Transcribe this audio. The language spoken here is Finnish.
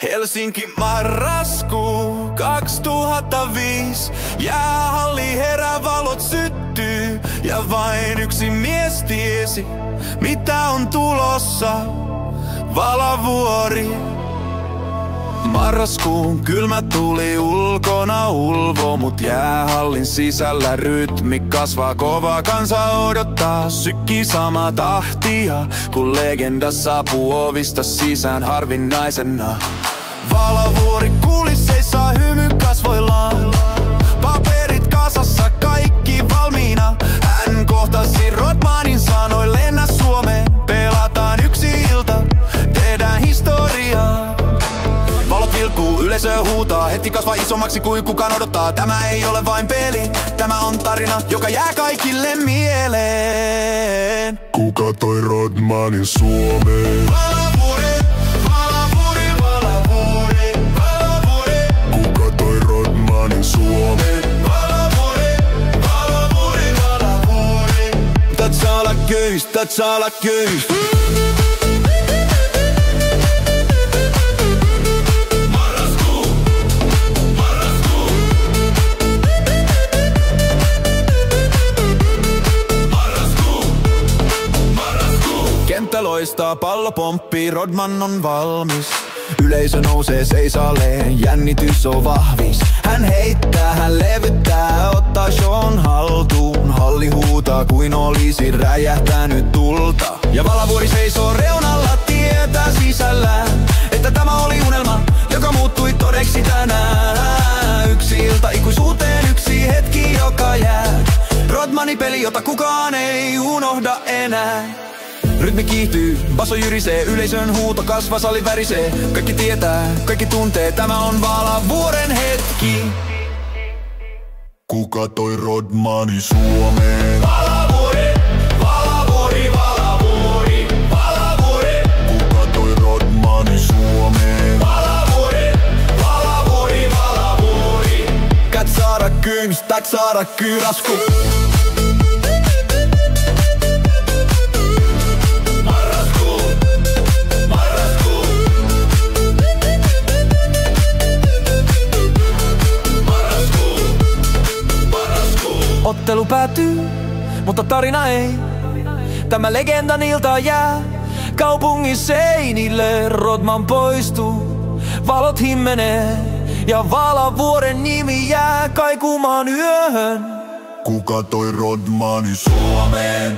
Helsinki marraskuu 2005. Jäähalli herää, valot syttyy ja vain yksi mies tiesi, mitä on tulossa. Valavuori. Marraskuun kylmä tuli ulkona ulvo, mut jäähallin sisällä rytmi kasvaa kovaa. Kansa odottaa, sykkii samaa tahtia, kun legenda saapuu ovista sisään harvinaisena. Valavuori kulisseissa, hymy kasvoillaan, paperit kasassa, kaikki valmiina. Hän kohtasi Rodmanin, sanoi lennä Suomeen, pelataan yksi ilta, tehdään historiaa. Valot vilkkuu, yleisö huutaa, heti kasvaa isommaksi kuin kukaan odottaa. Tämä ei ole vain peli, tämä on tarina, joka jää kaikille mieleen. Kuka toi Rodmanin Suomeen? Valavuori, Valavuori, Valavuori, Valavuori. Kuka toi Rodmanin Suomeen? Valavuori, Valavuori, Valavuori. Dat zal ik keus, dat zal ik keus. Kenttä loistaa, pallo pomppii, Rodman on valmis. Yleisö nousee seisalleen, jännitys on vahvis. Hän heittää, hän levyttää, ottaa shown haltuun. Halli huutaa kuin olisi räjähtänyt tulta. Ja Valavuori seisoo reunalla, tietää sisällään, että tämä oli unelma, joka muuttui todeksi tänään. Yksi ilta ikuisuuteen, yksi hetki, joka jää. Rodmanin peli, jota kukaan ei unohda enää. Rytmi kiihtyy, basso jyrisee, yleisön huuto kasvaa, sali värisee. Kaikki tietää, kaikki tuntee, tämä on Valavuoren hetki. Kuka toi Rodmanin Suomeen? Valavuori, Valavuori, Valavuori, Valavuori. Kuka toi Rodmanin Suomeen? Valavuori, Valavuori, Valavuori. Katsara kyns, taksara kyrasku. Ottelu päättyy, mutta tarina ei. Tämä legendan ilta jää kaupungin seinille. Rodman poistuu, valot himmenee ja Valavuoren nimi jää kaikumaan yöhön. Kuka toi Rodmanin Suomeen?